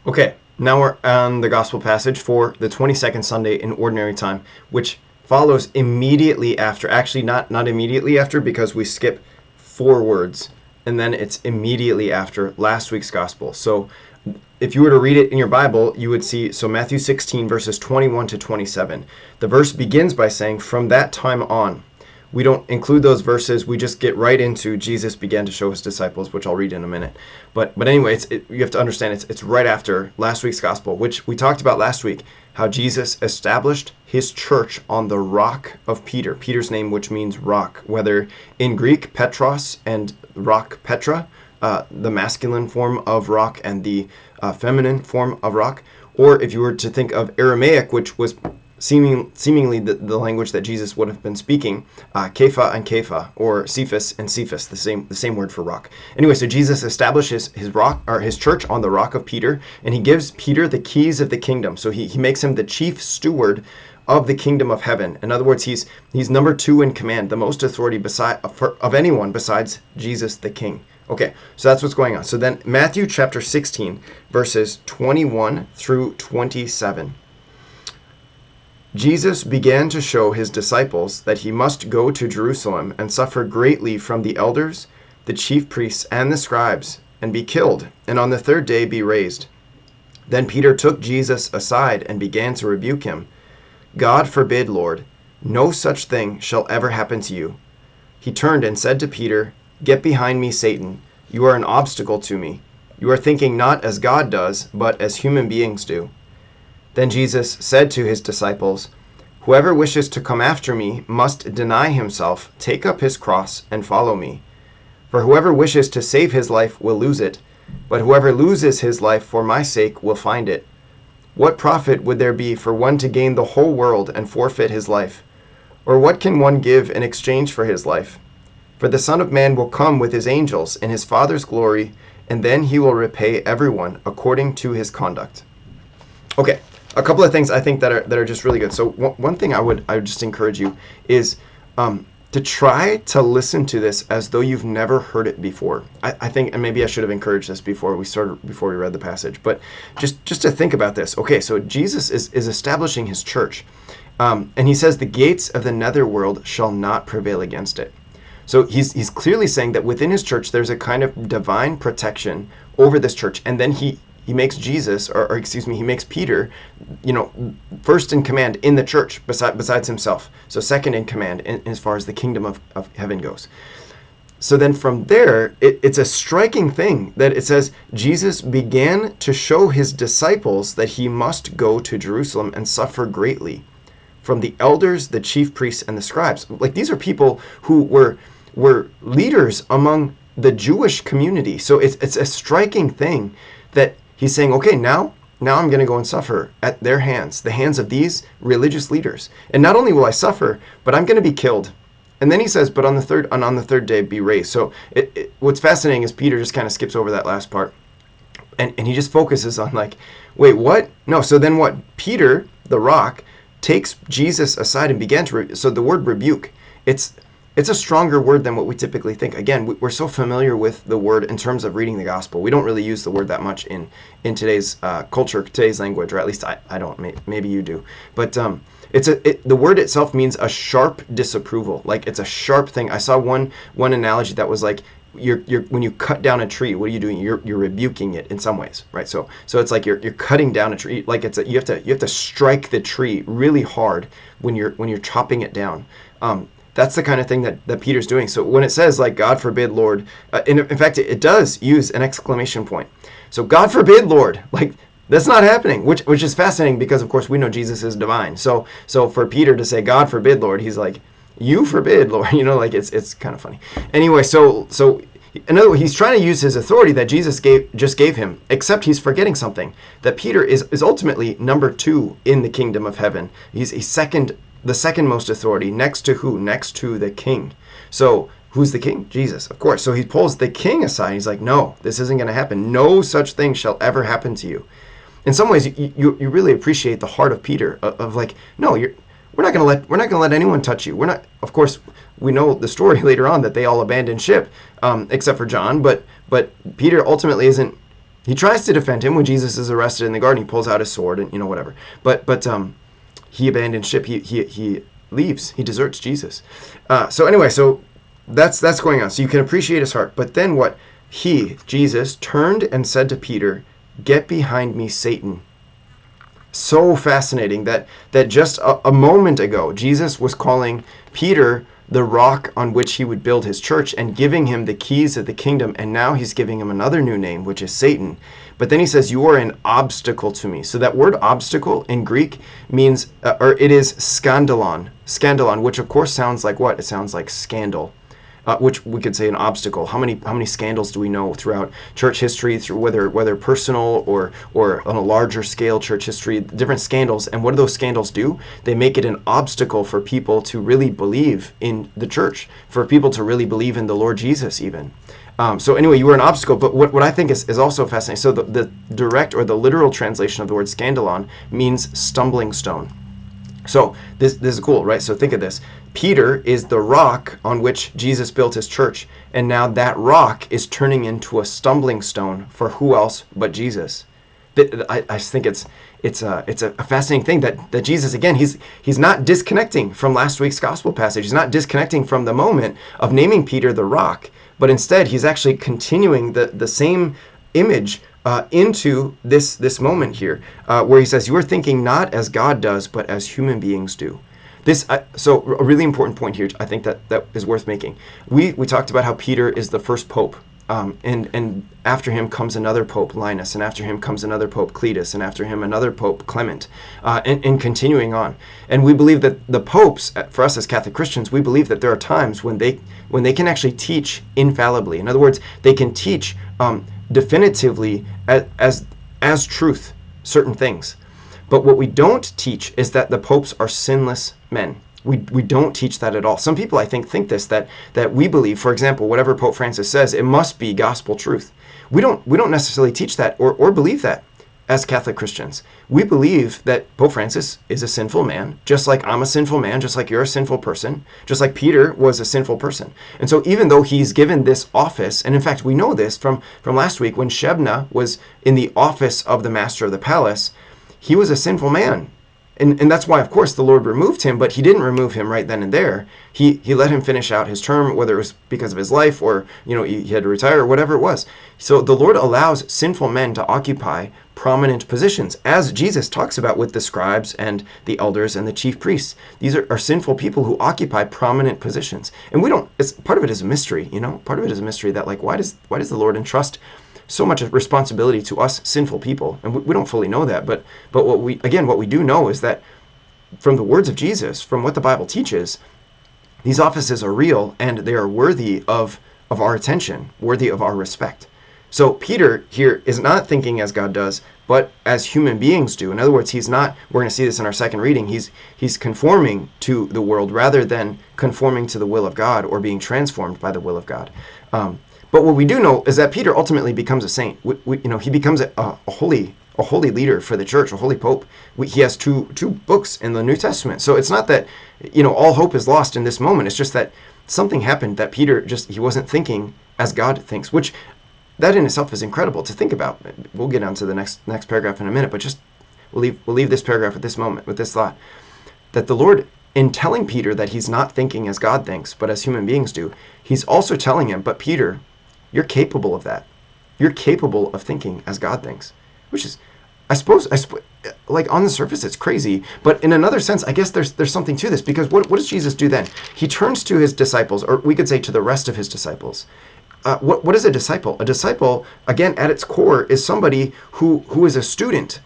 Okay, now we're on the gospel passage for the 22nd Sunday in Ordinary Time, which follows immediately after. Actually, not immediately after, because we skip 4 words, and then it's immediately after last week's gospel. So if you were to read it in your Bible, you would see, so Matthew 16, verses 21 to 27. The verse begins by saying, "From that time on." We don't include those verses. We just get right into Jesus began to show his disciples, which I'll read in a minute. But anyway, you have to understand it's right after last week's gospel, which we talked about last week, how Jesus established his church on the rock of Peter. Peter's name, which means rock, whether in Greek, Petros, and rock, Petra, the masculine form of rock and the feminine form of rock, or if you were to think of Aramaic, which was seemingly the language that Jesus would have been speaking, Kepha and Kepha, or Cephas and Cephas, the same word for rock. Anyway, so Jesus establishes his rock, or his church, on the rock of Peter, and he gives Peter the keys of the kingdom. So he makes him the chief steward of the kingdom of heaven. In other words, he's number 2 in command, the most authority of anyone besides Jesus the King. Okay, so that's what's going on. So then Matthew chapter 16, verses 21 through 27. Jesus began to show his disciples that he must go to Jerusalem and suffer greatly from the elders, the chief priests, and the scribes, and be killed, and on the 3rd day be raised. Then Peter took Jesus aside and began to rebuke him. "God forbid, Lord, no such thing shall ever happen to you." He turned and said to Peter, "Get behind me, Satan. You are an obstacle to me. You are thinking not as God does, but as human beings do." Then Jesus said to his disciples, "Whoever wishes to come after me must deny himself, take up his cross, and follow me. For whoever wishes to save his life will lose it, but whoever loses his life for my sake will find it. What profit would there be for one to gain the whole world and forfeit his life? Or what can one give in exchange for his life? For the Son of Man will come with his angels in his Father's glory, and then he will repay everyone according to his conduct." Okay. A couple of things I think that are just really good. So one thing I would just encourage you is to try to listen to this as though you've never heard it before. I think, and maybe I should have encouraged this before we read the passage, but just to think about this. Okay, so Jesus is establishing his church, and he says the gates of the netherworld shall not prevail against it. So he's clearly saying that within his church there's a kind of divine protection over this church, and then he makes Jesus, or excuse me, he makes Peter, first in command in the church besides himself. So second in command as far as the kingdom of heaven goes. So then from there, it's a striking thing that it says Jesus began to show his disciples that he must go to Jerusalem and suffer greatly from the elders, the chief priests, and the scribes. Like, these are people who were leaders among the Jewish community. So it's a striking thing that he's saying, okay, now I'm going to go and suffer at their hands, the hands of these religious leaders. And not only will I suffer, but I'm going to be killed. And then he says, but on the third day be raised. So what's fascinating is Peter just kind of skips over that last part. And he just focuses on, like, wait, what? No, so then what? Peter, the rock, takes Jesus aside and began to, so the word rebuke, it's a stronger word than what we typically think. Again, we're so familiar with the word in terms of reading the gospel. We don't really use the word that much in today's culture, today's language, or at least I don't. Maybe you do. But the word itself means a sharp disapproval. Like, it's a sharp thing. I saw one analogy that was like, you're when you cut down a tree, what are you doing? You're rebuking it in some ways, right? So it's like you're cutting down a tree. Like, you have to strike the tree really hard when you're chopping it down. That's the kind of thing that Peter's doing. So when it says, like, God forbid, Lord, in fact, it does use an exclamation point. So God forbid, Lord, like, that's not happening, which is fascinating because, of course, we know Jesus is divine. So for Peter to say, God forbid, Lord, he's like, you forbid, Lord, like, it's kind of funny. Anyway, so in other words, he's trying to use his authority that Jesus just gave him, except he's forgetting something, that Peter is ultimately number 2 in the kingdom of heaven. He's the second most authority. Next to who? Next to the king. So who's the king? Jesus, of course. So he pulls the king aside. He's like, no, this isn't going to happen. No such thing shall ever happen to you. In some ways, you really appreciate the heart of Peter of like, no, we're not going to let anyone touch you. We're not. Of course, we know the story later on that they all abandoned ship, except for John. But Peter ultimately isn't. He tries to defend him when Jesus is arrested in the garden. He pulls out his sword and whatever. But he abandons ship. He leaves. He deserts Jesus. So anyway, so that's going on. So you can appreciate his heart. But then what? Jesus, turned and said to Peter, "Get behind me, Satan." So fascinating that just a moment ago, Jesus was calling Peter the rock on which he would build his church and giving him the keys of the kingdom. And now he's giving him another new name, which is Satan. But then he says, "You are an obstacle to me." So that word obstacle in Greek means, or it is scandalon, which of course sounds like what? It sounds like scandal. Which we could say an obstacle. How many scandals do we know throughout church history, through whether personal or on a larger scale church history, different scandals. And what do those scandals do? They make it an obstacle for people to really believe in the church, for people to really believe in the Lord Jesus even. So anyway, you were an obstacle. But what I think is also fascinating, so the direct or the literal translation of the word scandalon means stumbling stone. So this is cool, right? So think of this. Peter is the rock on which Jesus built his church, and now that rock is turning into a stumbling stone for who else but Jesus. I think it's a fascinating thing that Jesus, again, he's not disconnecting from last week's gospel passage. He's not disconnecting from the moment of naming Peter the rock, but instead he's actually continuing the same image into this moment here, where he says, "You are thinking not as God does, but as human beings do." So a really important point here, I think that is worth making. We talked about how Peter is the first pope, and after him comes another pope, Linus, and after him comes another pope, Cletus, and after him another pope, Clement, and continuing on. And we believe that the popes, for us as Catholic Christians, we believe that there are times when they can actually teach infallibly. In other words, they can teach definitively as truth certain things. But what we don't teach is that the popes are sinless men. We don't teach that at all. Some people, I think this, that we believe, for example, whatever Pope Francis says, it must be gospel truth. We don't necessarily teach that or believe that as Catholic Christians. We believe that Pope Francis is a sinful man, just like I'm a sinful man, just like you're a sinful person, just like Peter was a sinful person. And so even though he's given this office, and in fact we know this from last week when Shebna was in the office of the master of the palace, he was a sinful man. And that's why, of course, the Lord removed him, but he didn't remove him right then and there. He let him finish out his term, whether it was because of his life or, he had to retire or whatever it was. So the Lord allows sinful men to occupy prominent positions, as Jesus talks about with the scribes and the elders and the chief priests. These are sinful people who occupy prominent positions. And part of it is a mystery, part of it is a mystery that, like, why does the Lord entrust so much responsibility to us sinful people? And we don't fully know that, but what we do know is that from the words of Jesus, from what the Bible teaches, these offices are real and they are worthy of our attention, worthy of our respect. So Peter here is not thinking as God does, but as human beings do. In other words, he's not, we're going to see this in our second reading, he's conforming to the world rather than conforming to the will of God or being transformed by the will of God. But what we do know is that Peter ultimately becomes a saint. He becomes a holy leader for the church, a holy pope. He has two books in the New Testament. So it's not that, all hope is lost in this moment. It's just that something happened that Peter he wasn't thinking as God thinks, which that in itself is incredible to think about. We'll get on to the next paragraph in a minute, but just we'll leave this paragraph at this moment with this thought, that the Lord, in telling Peter that he's not thinking as God thinks, but as human beings do, he's also telling him, but Peter, you're capable of that. You're capable of thinking as God thinks, which is, I suppose, like on the surface, it's crazy. But in another sense, I guess there's something to this, because what does Jesus do then? He turns to his disciples, or we could say to the rest of his disciples. What is a disciple? A disciple, again, at its core, is somebody who is a student,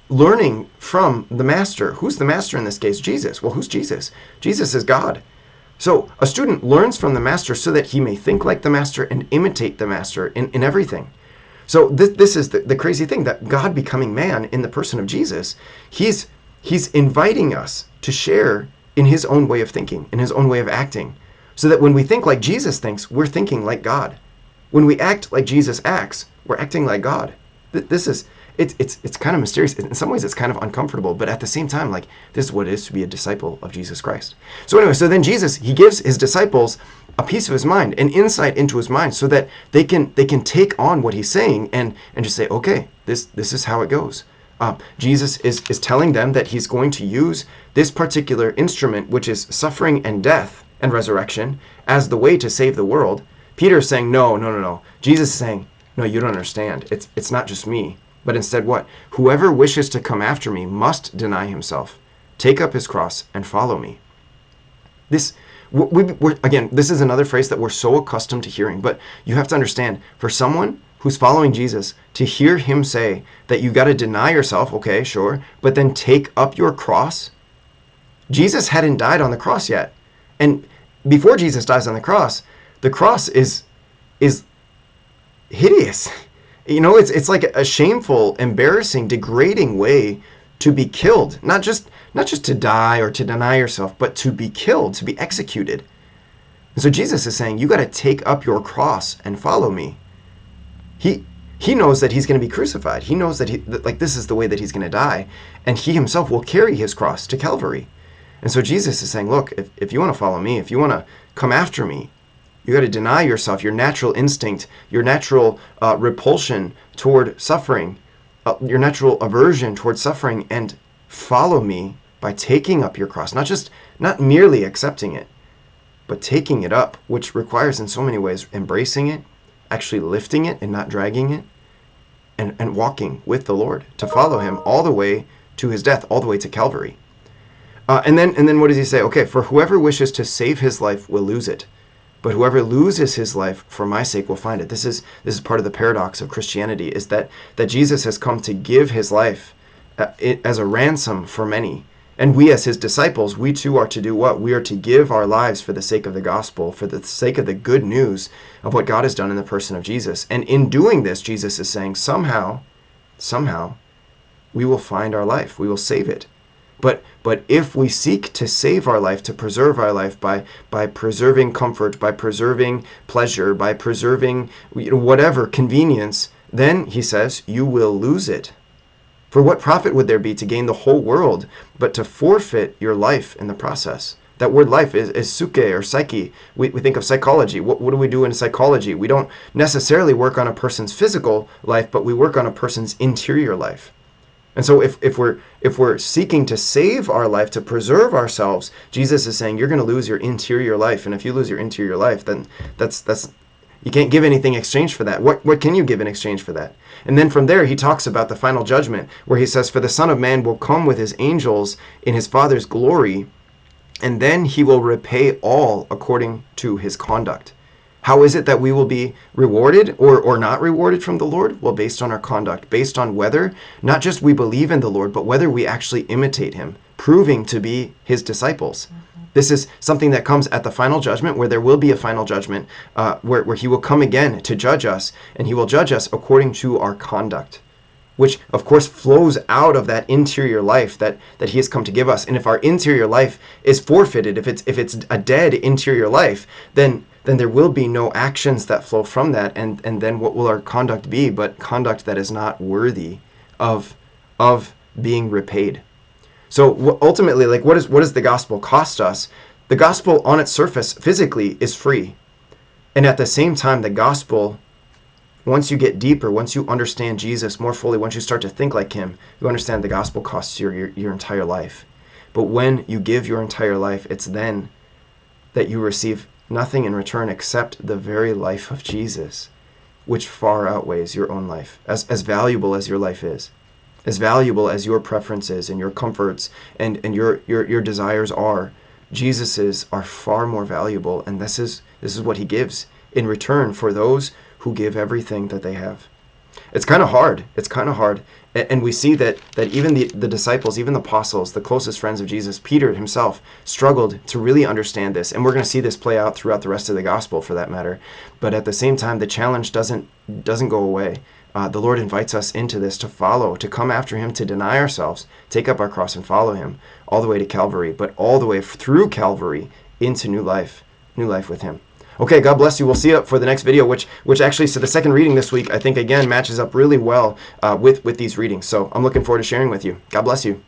learning from the master. Who's the master in this case? Jesus. Well, who's Jesus? Jesus is God. So a student learns from the master so that he may think like the master and imitate the master in everything. So this is the crazy thing, that God becoming man in the person of Jesus, he's inviting us to share in his own way of thinking, in his own way of acting, so that when we think like Jesus thinks, we're thinking like God. When we act like Jesus acts, we're acting like God. This is, it's kind of mysterious. In some ways, it's kind of uncomfortable, but at the same time, like, this is what it is to be a disciple of Jesus Christ. So anyway, so then Jesus, he gives his disciples a piece of his mind, an insight into his mind, so that they can take on what he's saying and just say, okay, this is how it goes. Jesus is telling them that he's going to use this particular instrument, which is suffering and death and resurrection, as the way to save the world. Peter is saying, no. Jesus is saying, no, you don't understand. It's not just me, but instead what? Whoever wishes to come after me must deny himself, take up his cross, and follow me. This, again, this is another phrase that we're so accustomed to hearing, but you have to understand, for someone who's following Jesus, to hear him say that you got to deny yourself, okay, sure, but then take up your cross. Jesus hadn't died on the cross yet. And before Jesus dies on the cross is hideous. You know, it's like a shameful, embarrassing, degrading way to be killed. Not just to die or to deny yourself, but to be killed, to be executed. And so Jesus is saying, you got to take up your cross and follow me. He knows that he's going to be crucified. He knows that this is the way that he's going to die, and he himself will carry his cross to Calvary. And so Jesus is saying, look, if you want to follow me, if you want to come after me, you got to deny yourself, your natural instinct, your natural repulsion toward suffering, your natural aversion toward suffering, and follow me by taking up your cross. Not merely accepting it, but taking it up, which requires in so many ways embracing it, actually lifting it and not dragging it, and walking with the Lord to follow him all the way to his death, all the way to Calvary. And then what does he say? Okay, for whoever wishes to save his life will lose it, but whoever loses his life for my sake will find it. This is part of the paradox of Christianity, is that Jesus has come to give his life as a ransom for many. And we as his disciples, we too are to do what? We are to give our lives for the sake of the gospel, for the sake of the good news of what God has done in the person of Jesus. And in doing this, Jesus is saying, somehow, we will find our life. We will save it. But if we seek to save our life, to preserve our life by preserving comfort, by preserving pleasure, by preserving whatever convenience, then, he says, you will lose it. For what profit would there be to gain the whole world, but to forfeit your life in the process? That word life is psyche or psyche. We think of psychology. What do we do in psychology? We don't necessarily work on a person's physical life, but we work on a person's interior life. And so if we're seeking to save our life, to preserve ourselves, Jesus is saying you're going to lose your interior life. And if you lose your interior life, then that's you can't give anything in exchange for that. What can you give in exchange for that? And then from there, he talks about the final judgment, where he says, for the Son of Man will come with his angels in his Father's glory, and then he will repay all according to his conduct. How is it that we will be rewarded or not rewarded from the Lord? Well, based on our conduct, based on whether not just we believe in the Lord, but whether we actually imitate him, proving to be his disciples. This is something that comes at the final judgment, where there will be a final judgment, where he will come again to judge us, and he will judge us according to our conduct, which of course flows out of that interior life that he has come to give us. And if our interior life is forfeited, if it's a dead interior life, then there will be no actions that flow from that, and then what will our conduct be but conduct that is not worthy of being repaid. So ultimately, what does the gospel cost us? The gospel on its surface physically is free. And at the same time, the gospel, once you get deeper, once you understand Jesus more fully, once you start to think like him, you understand the gospel costs your entire life. But when you give your entire life, it's then that you receive nothing in return except the very life of Jesus, which far outweighs your own life, as valuable as your life is. As valuable as your preferences and your comforts and your desires are, Jesus's are far more valuable, and this is what he gives in return for those who give everything that they have. It's kind of hard. And we see that even the disciples, even the apostles, the closest friends of Jesus, Peter himself, struggled to really understand this. And we're going to see this play out throughout the rest of the gospel, for that matter. But at the same time, the challenge doesn't go away. The Lord invites us into this, to follow, to come after him, to deny ourselves, take up our cross and follow him all the way to Calvary, but all the way through Calvary into new life with him. Okay, God bless you. We'll see you for the next video, which actually, so the second reading this week, I think, again, matches up really well with these readings. So I'm looking forward to sharing with you. God bless you.